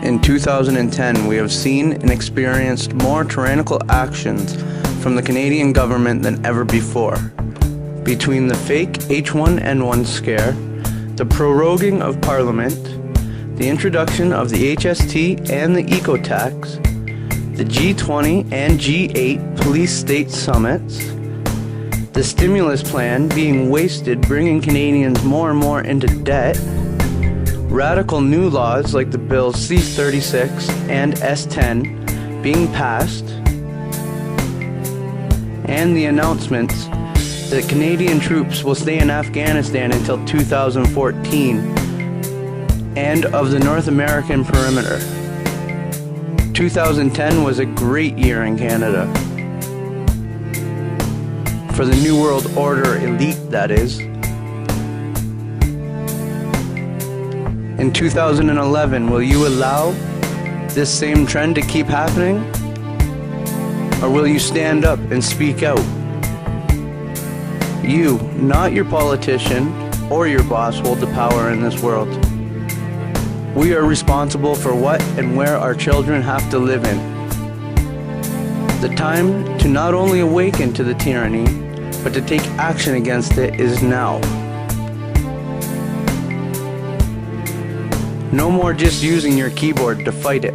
In 2010, we have seen and experienced more tyrannical actions from the Canadian government than ever before. Between the fake H1N1 scare, the proroguing of Parliament, the introduction of the HST and the eco-tax, the G20 and G8 police state summits, the stimulus plan being wasted bringing Canadians more and more into debt, radical new laws like the bills C-36 and S-10 being passed, and the announcements that Canadian troops will stay in Afghanistan until 2014 and of the North American perimeter. 2010 was a great year in Canada. For the New World Order elite, that is. In 2011, will you allow this same trend to keep happening? Or will you stand up and speak out? You, not your politician or your boss, hold the power in this world. We are responsible for what and where our children have to live in. The time to not only awaken to the tyranny, but to take action against it is now. No more just using your keyboard to fight it.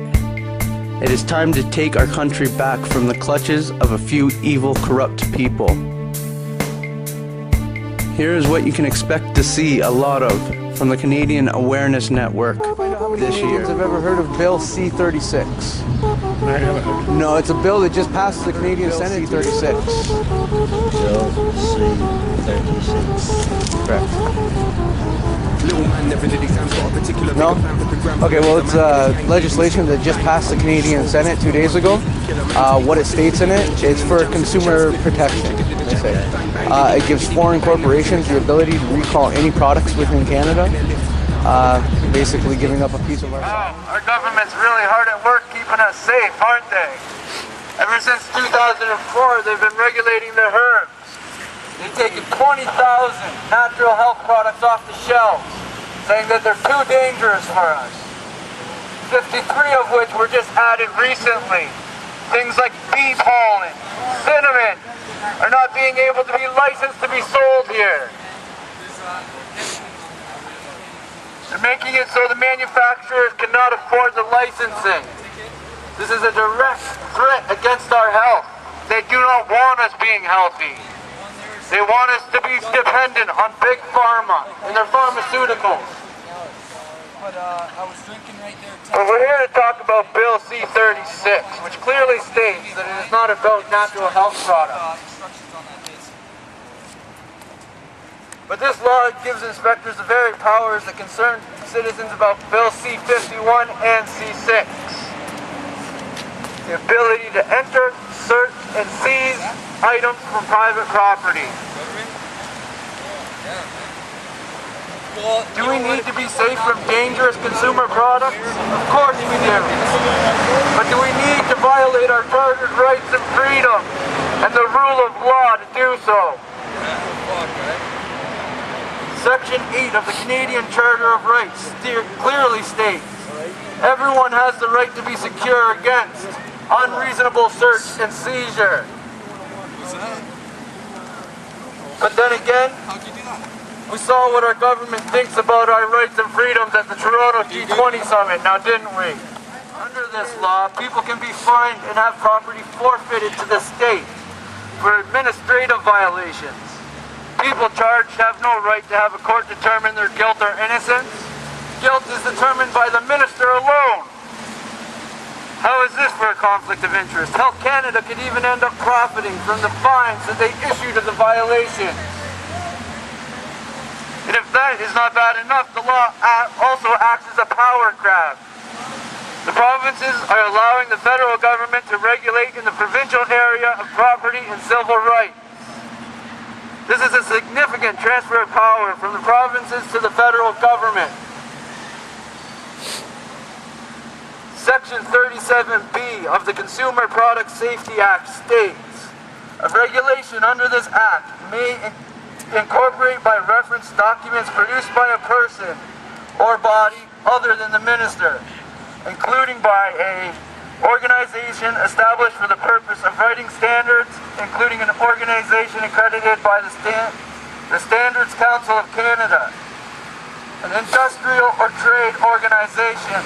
It is time to take our country back from the clutches of a few evil, corrupt people. Here is what you can expect to see a lot of from the Canadian Awareness Network this year. Have ever heard of Bill C-36? I haven't heard. No, it's a bill that just passed the Canadian Senate. C-36. Bill C-36. Correct. No? Okay, well, it's legislation that just passed the Canadian Senate 2 days ago. What it states in it, it's for consumer protection, they say. It gives foreign corporations the ability to recall any products within Canada, basically giving up a piece of our... Wow, our government's really hard at work keeping us safe, aren't they? Ever since 2004, they've been regulating the herbs. They've taken 20,000 natural health products off the shelves, saying that they're too dangerous for us. 53 of which were just added recently. Things like bee pollen, cinnamon, are not being able to be licensed to be sold here. They're making it so the manufacturers cannot afford the licensing. This is a direct threat against our health. They do not want us being healthy. They want us to be dependent on big pharma and their pharmaceuticals. But we're here to talk about Bill C-36, which clearly states that it is not about natural health products. But this law gives inspectors the very powers that concern citizens about Bill C-51 and C-6. The ability to enter, search, and seize items from private property. Do we need to be safe from dangerous consumer products? Of course we do. But do we need to violate our chartered rights and freedom and the rule of law to do so? Section 8 of the Canadian Charter of Rights clearly states, everyone has the right to be secure against unreasonable search and seizure. But then again, we saw what our government thinks about our rights and freedoms at the Toronto G20 summit, now didn't we? Under this law, people can be fined and have property forfeited to the state for administrative violations. People charged have no right to have a court determine their guilt or innocence. Guilt is determined by the minister alone. How is this for a conflict of interest? Health Canada could even end up profiting from the fines that they issue to the violation. And if that is not bad enough, the law also acts as a power grab. The provinces are allowing the federal government to regulate in the provincial area of property and civil rights. This is a significant transfer of power from the provinces to the federal government. Section 37B of the Consumer Product Safety Act states, a regulation under this act may incorporate by reference documents produced by a person or body other than the minister. including by a organization established for the purpose of writing standards, including an organization accredited by the Standards Council of Canada, an industrial or trade organization,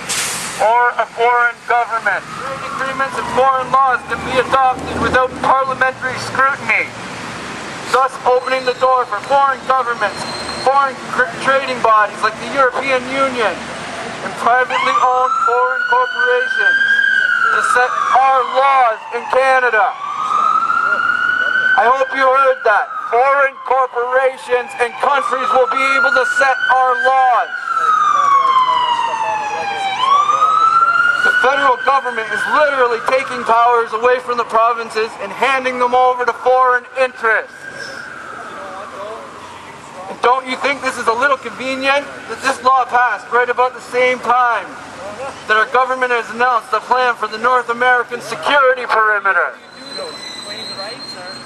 or a foreign government. Trade agreements and foreign laws can be adopted without parliamentary scrutiny, thus opening the door for foreign governments, foreign trading bodies like the European Union, and privately owned foreign corporations to set our laws in Canada. I hope you heard that. Foreign corporations and countries will be able to set our laws. The federal government is literally taking powers away from the provinces and handing them over to foreign interests. And don't you think this is a little convenient that this law passed right about the same time that our government has announced a plan for the North American security perimeter,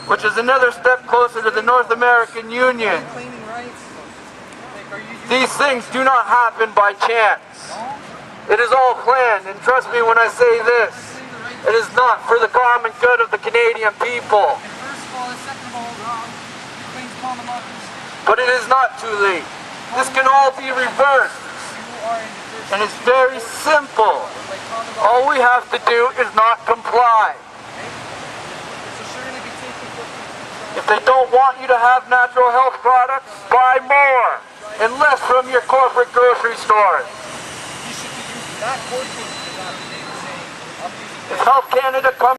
which is another step closer to the North American Union. These things do not happen by chance. It is all planned, and trust me when I say this, it is not for the common good of the Canadian people. But it is not too late. This can all be reversed. And it's very simple. All we have to do is not comply. If they don't want you to have natural health products, buy more and less from your corporate grocery stores. If Health Canada comes